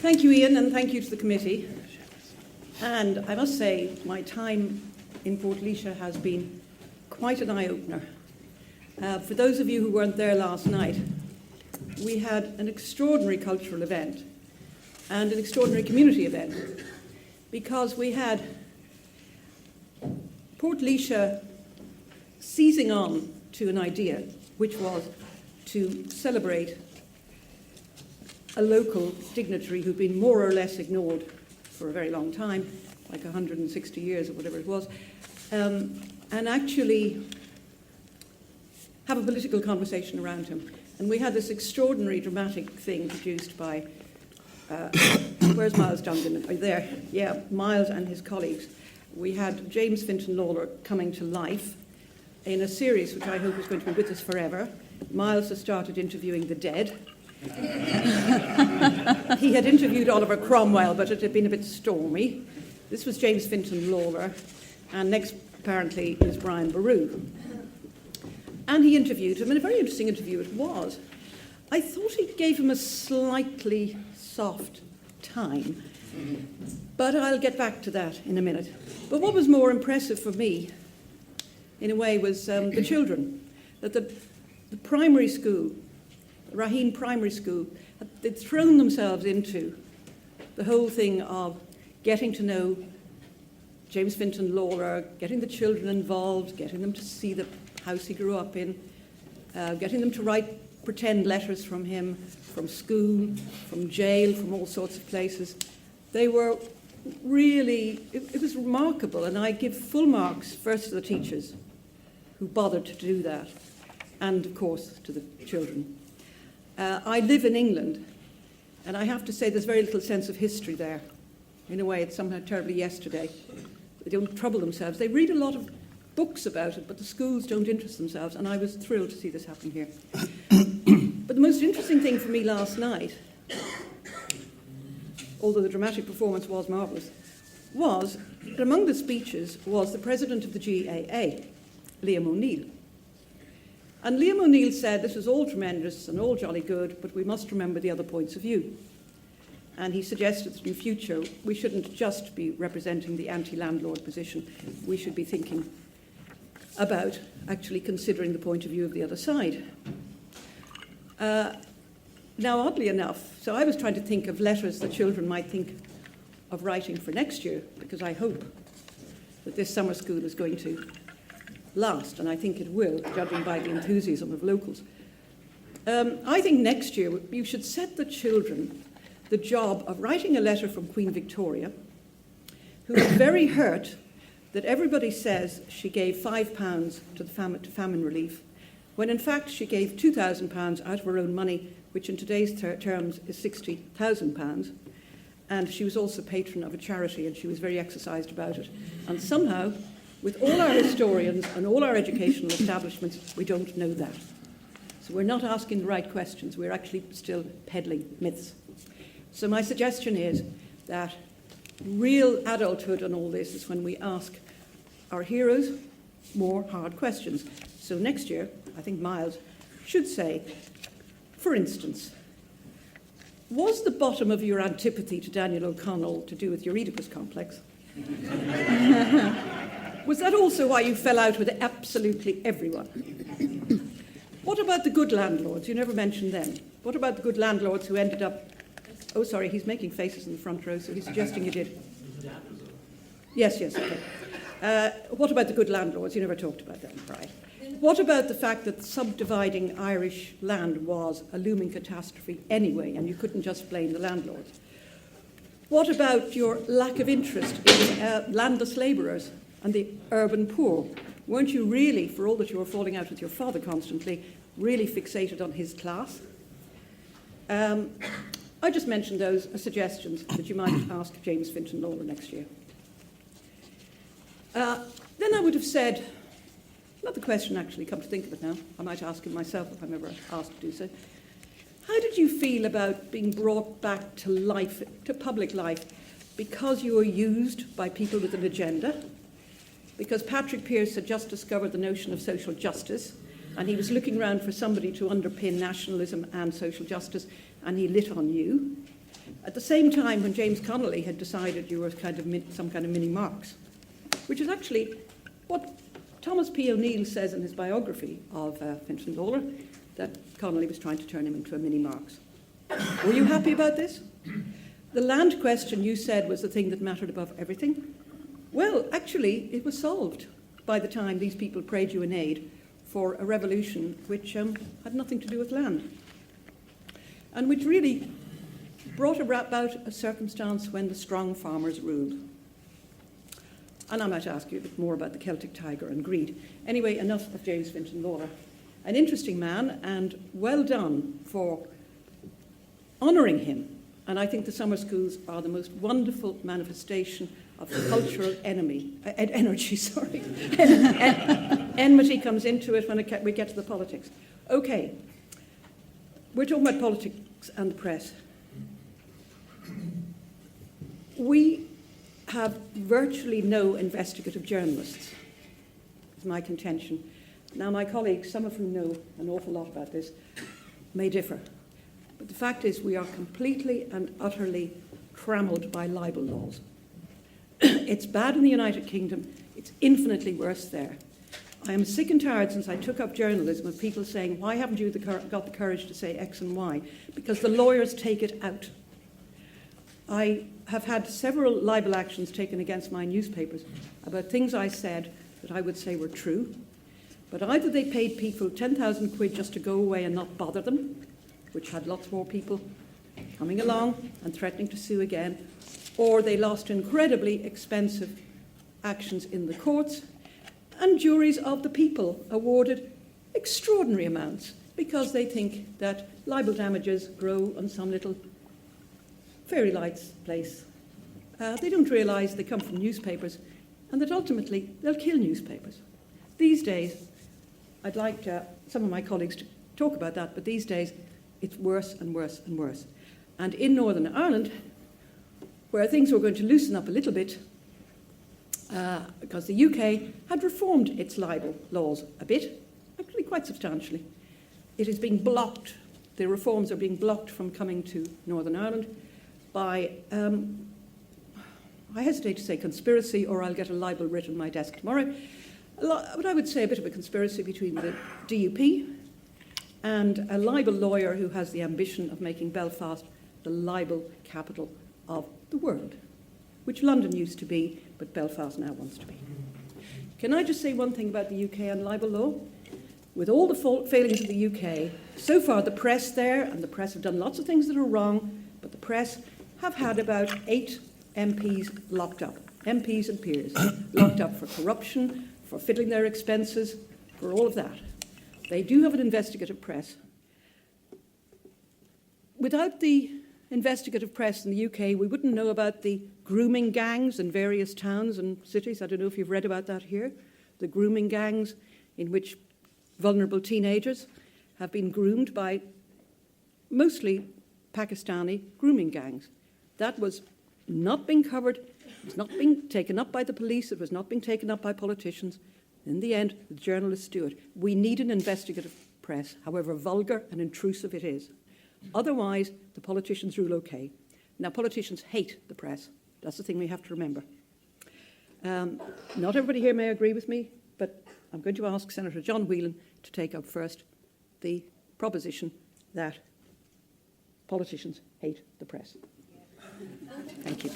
Thank you, Ian, and thank you to the committee. And I must say, my time in Portlaoise has been quite an eye-opener. For those of you who weren't there last night, we had an extraordinary cultural event and an extraordinary community event, because we had Portlaoise seizing on to an idea, which was to celebrate a local dignitary who'd been more or less ignored for a very long time, like 160 years or whatever it was, and actually have a political conversation around him. And we had this extraordinary dramatic thing produced by, where's Miles Dungan? There, yeah, Miles and his colleagues. We had James Fintan Lalor coming to life in a series which I hope is going to be with us forever. Miles has started interviewing the dead. He had interviewed Oliver Cromwell, but it had been a bit stormy. This was James Fintan Lalor, and next apparently is Brian Boru. And he interviewed him, and a very interesting interview it was. I thought he gave him a slightly soft time, but I'll get back to that in a minute. But what was more impressive for me, in a way, was the children. That the primary school, Raheen Primary School, they'd thrown themselves into the whole thing of getting to know James Fintan Lalor, getting the children involved, getting them to see the house he grew up in, getting them to write pretend letters from him, from school, from jail, from all sorts of places. They were really, it was remarkable, and I give full marks first to the teachers who bothered to do that, and of course to the children. I live in England, and I have to say there's very little sense of history there. In a way, it's somehow terribly yesterday. They don't trouble themselves. They read a lot of books about it, but the schools don't interest themselves, and I was thrilled to see this happen here. But the most interesting thing for me last night, although the dramatic performance was marvellous, was that among the speeches was the president of the GAA, Liam O'Neill. And Liam O'Neill said this was all tremendous and all jolly good, but we must remember the other points of view. And he suggested that in future we shouldn't just be representing the anti-landlord position, we should be thinking about actually considering the point of view of the other side. Now, oddly enough, so I was trying to think of letters that children might think of writing for next year, because I hope that this summer school is going to last, and I think it will, judging by the enthusiasm of locals. I think next year you should set the children the job of writing a letter from Queen Victoria, who is very hurt that everybody says she gave £5 to famine relief, when in fact she gave £2,000 out of her own money, which in today's terms is £60,000. And she was also patron of a charity, and she was very exercised about it. And somehow, with all our historians and all our educational establishments, we don't know that. So we're not asking the right questions. We're actually still peddling myths. So my suggestion is that real adulthood on all this is when we ask our heroes more hard questions. So next year, I think Miles should say, for instance, was the bottom of your antipathy to Daniel O'Connell to do with your Oedipus complex? Was that also why you fell out with absolutely everyone? What about the good landlords? You never mentioned them. What about the good landlords who ended up... Oh, sorry, he's making faces in the front row, so he's suggesting you did. Yes, okay. What about the good landlords? You never talked about them, right? What about the fact that subdividing Irish land was a looming catastrophe anyway, and you couldn't just blame the landlords? What about your lack of interest in landless labourers and the urban poor? Weren't you really, for all that you were falling out with your father constantly, really fixated on his class? I just mentioned those as suggestions that you might ask James Fintan Lalor next year. Then I would have said, not the question actually, come to think of it now, I might ask him myself if I'm ever asked to do so. How did you feel about being brought back to life, to public life, because you were used by people with an agenda? Because Patrick Pearse had just discovered the notion of social justice, and he was looking around for somebody to underpin nationalism and social justice, and he lit on you. at the same time when James Connolly had decided you were some kind of mini Marx, which is actually what Thomas P. O'Neill says in his biography of Fintan Lalor, that Connolly was trying to turn him into a mini Marx. Were you happy about this? The land question, you said, was the thing that mattered above everything. Well, actually, it was solved by the time these people prayed you in aid for a revolution which had nothing to do with land, and which really brought about a circumstance when the strong farmers ruled. And I might ask you a bit more about the Celtic tiger and greed. Anyway, enough of James Fintan Lalor. An interesting man, and well done for honouring him. And I think the summer schools are the most wonderful manifestation of the cultural energy. Enmity comes into it when we get to the politics. Okay, we're talking about politics and the press. We have virtually no investigative journalists, is my contention. Now, my colleagues, some of whom know an awful lot about this, may differ. But the fact is we are completely and utterly trammeled by libel laws. It's bad in the United Kingdom. It's infinitely worse there. I am sick and tired since I took up journalism of people saying, why haven't you got the courage to say X and Y? Because the lawyers take it out. I have had several libel actions taken against my newspapers about things I said that I would say were true. But either they paid people 10,000 quid just to go away and not bother them, which had lots more people coming along and threatening to sue again, or they lost incredibly expensive actions in the courts, and juries of the people awarded extraordinary amounts because they think that libel damages grow on some little fairy lights place. They don't realise they come from newspapers and that ultimately they'll kill newspapers. These days, I'd like some of my colleagues to talk about that, but these days it's worse and worse and worse. And in Northern Ireland, where things were going to loosen up a little bit, because the UK had reformed its libel laws a bit, actually quite substantially, it is being blocked. The reforms are being blocked from coming to Northern Ireland by, I hesitate to say conspiracy, or I'll get a libel writ on my desk tomorrow, but I would say a bit of a conspiracy between the DUP and a libel lawyer who has the ambition of making Belfast the libel capital of the world, which London used to be, but Belfast now wants to be. Can I just say one thing about the UK and libel law? With all the failings of the UK, so far the press there, and the press have done lots of things that are wrong, but the press have had about 8 MPs locked up, MPs and peers, locked up for corruption, for fiddling their expenses, for all of that. They do have an investigative press. Without the investigative press in the UK, we wouldn't know about the grooming gangs in various towns and cities. I don't know if you've read about that here. The grooming gangs in which vulnerable teenagers have been groomed by mostly Pakistani grooming gangs. That was not being covered. It was not being taken up by the police. It was not being taken up by politicians. In the end, the journalists do it. We need an investigative press, however vulgar and intrusive it is. Otherwise, the politicians rule okay. Now, politicians hate the press. That's the thing we have to remember. Not everybody here may agree with me, but I'm going to ask Senator John Whelan to take up first the proposition that politicians hate the press. Thank you.